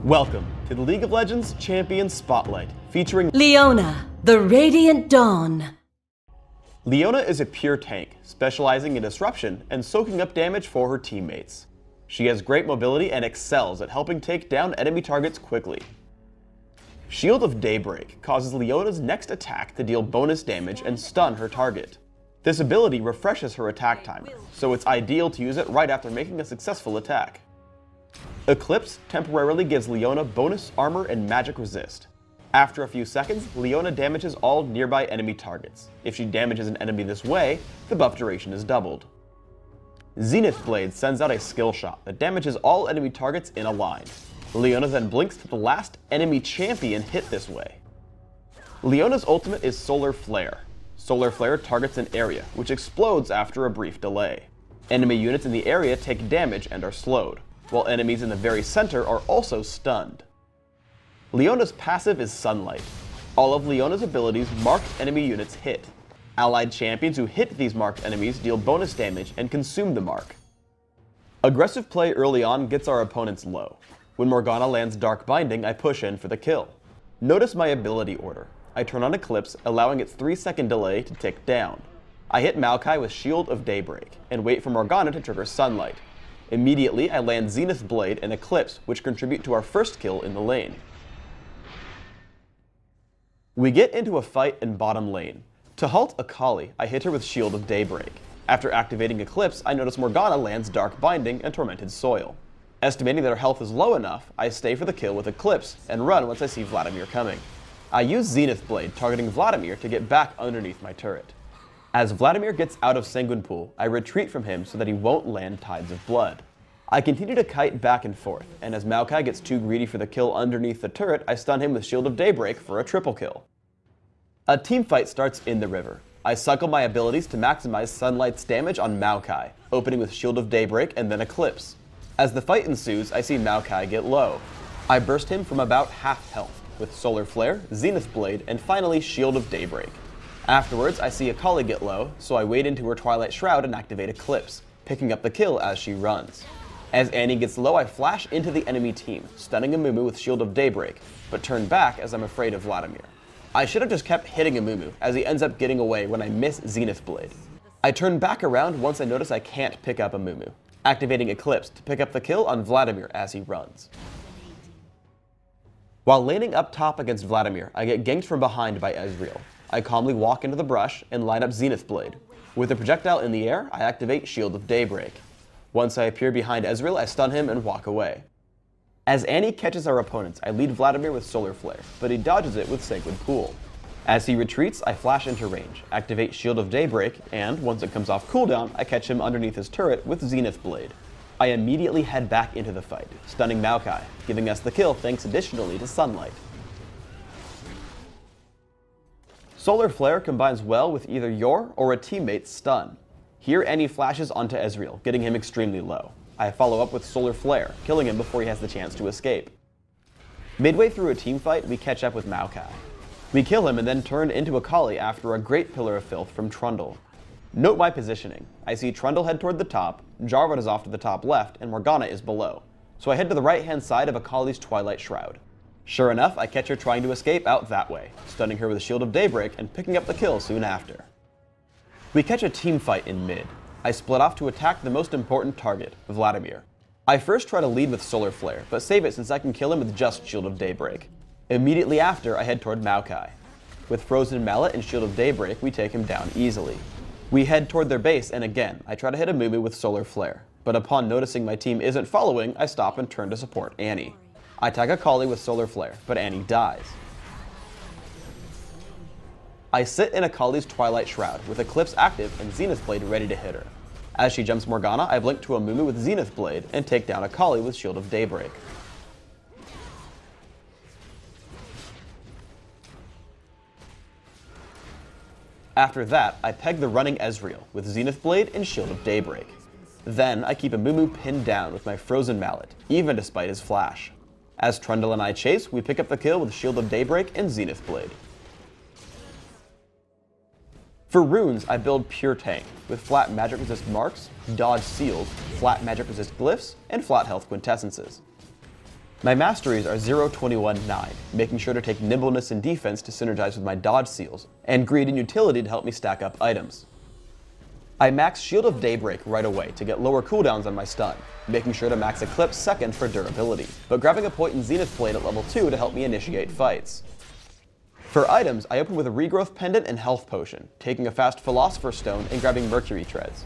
Welcome to the League of Legends Champion Spotlight, featuring Leona, the Radiant Dawn. Leona is a pure tank, specializing in disruption and soaking up damage for her teammates. She has great mobility and excels at helping take down enemy targets quickly. Shield of Daybreak causes Leona's next attack to deal bonus damage and stun her target. This ability refreshes her attack timer, so it's ideal to use it right after making a successful attack. Eclipse temporarily gives Leona bonus armor and magic resist. After a few seconds, Leona damages all nearby enemy targets. If she damages an enemy this way, the buff duration is doubled. Zenith Blade sends out a skill shot that damages all enemy targets in a line. Leona then blinks to the last enemy champion hit this way. Leona's ultimate is Solar Flare. Solar Flare targets an area, which explodes after a brief delay. Enemy units in the area take damage and are slowed, while enemies in the very center are also stunned. Leona's passive is Sunlight. All of Leona's abilities marked enemy units hit. Allied champions who hit these marked enemies deal bonus damage and consume the mark. Aggressive play early on gets our opponents low. When Morgana lands Dark Binding, I push in for the kill. Notice my ability order. I turn on Eclipse, allowing its 3-second delay to tick down. I hit Maokai with Shield of Daybreak, and wait for Morgana to trigger Sunlight. Immediately, I land Zenith Blade and Eclipse, which contribute to our first kill in the lane. We get into a fight in bottom lane. To halt Akali, I hit her with Shield of Daybreak. After activating Eclipse, I notice Morgana lands Dark Binding and Tormented Soil. Estimating that her health is low enough, I stay for the kill with Eclipse and run once I see Vladimir coming. I use Zenith Blade targeting Vladimir to get back underneath my turret. As Vladimir gets out of Sanguine Pool, I retreat from him so that he won't land Tides of Blood. I continue to kite back and forth, and as Maokai gets too greedy for the kill underneath the turret, I stun him with Shield of Daybreak for a triple kill. A teamfight starts in the river. I cycle my abilities to maximize Sunlight's damage on Maokai, opening with Shield of Daybreak and then Eclipse. As the fight ensues, I see Maokai get low. I burst him from about half health, with Solar Flare, Zenith Blade, and finally Shield of Daybreak. Afterwards, I see Akali get low, so I wade into her Twilight Shroud and activate Eclipse, picking up the kill as she runs. As Annie gets low, I flash into the enemy team, stunning Amumu with Shield of Daybreak, but turn back as I'm afraid of Vladimir. I should have just kept hitting Amumu, as he ends up getting away when I miss Zenith Blade. I turn back around once I notice I can't pick up Amumu, activating Eclipse to pick up the kill on Vladimir as he runs. While laning up top against Vladimir, I get ganked from behind by Ezreal. I calmly walk into the brush and line up Zenith Blade. With a projectile in the air, I activate Shield of Daybreak. Once I appear behind Ezreal, I stun him and walk away. As Annie catches our opponents, I lead Vladimir with Solar Flare, but he dodges it with Sanguine Pool. As he retreats, I flash into range, activate Shield of Daybreak, and once it comes off cooldown, I catch him underneath his turret with Zenith Blade. I immediately head back into the fight, stunning Maokai, giving us the kill thanks additionally to Sunlight. Solar Flare combines well with either your or a teammate's stun. Here Annie flashes onto Ezreal, getting him extremely low. I follow up with Solar Flare, killing him before he has the chance to escape. Midway through a teamfight, we catch up with Maokai. We kill him and then turn into Akali after a great Pillar of Filth from Trundle. Note my positioning. I see Trundle head toward the top, Jarvan is off to the top left, and Morgana is below. So I head to the right hand side of Akali's Twilight Shroud. Sure enough, I catch her trying to escape out that way, stunning her with Shield of Daybreak and picking up the kill soon after. We catch a team fight in mid. I split off to attack the most important target, Vladimir. I first try to lead with Solar Flare, but save it since I can kill him with just Shield of Daybreak. Immediately after, I head toward Maokai. With Frozen Mallet and Shield of Daybreak, we take him down easily. We head toward their base, and again, I try to hit Amumu with Solar Flare, but upon noticing my team isn't following, I stop and turn to support Annie. I tag Akali with Solar Flare, but Annie dies. I sit in Akali's Twilight Shroud, with Eclipse active and Zenith Blade ready to hit her. As she jumps Morgana, I blink to Amumu with Zenith Blade, and take down Akali with Shield of Daybreak. After that, I peg the running Ezreal with Zenith Blade and Shield of Daybreak. Then, I keep Amumu pinned down with my Frozen Mallet, even despite his flash. As Trundle and I chase, we pick up the kill with Shield of Daybreak and Zenith Blade. For runes, I build Pure Tank, with flat magic resist marks, dodge seals, flat magic resist glyphs, and flat health quintessences. My masteries are 0, 21, 9, making sure to take nimbleness and defense to synergize with my dodge seals, and greed and utility to help me stack up items. I max Shield of Daybreak right away to get lower cooldowns on my stun, making sure to max Eclipse second for durability, but grabbing a point in Zenith Blade at level 2 to help me initiate fights. For items, I open with a Regrowth Pendant and Health Potion, taking a fast Philosopher's Stone and grabbing Mercury Treads.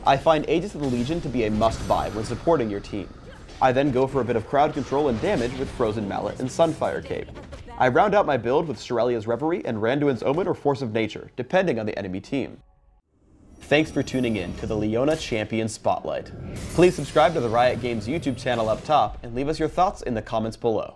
I find Aegis of the Legion to be a must-buy when supporting your team. I then go for a bit of crowd control and damage with Frozen Mallet and Sunfire Cape. I round out my build with Shirelia's Reverie and Randuin's Omen or Force of Nature, depending on the enemy team. Thanks for tuning in to the Leona Champion Spotlight. Please subscribe to the Riot Games YouTube channel up top and leave us your thoughts in the comments below.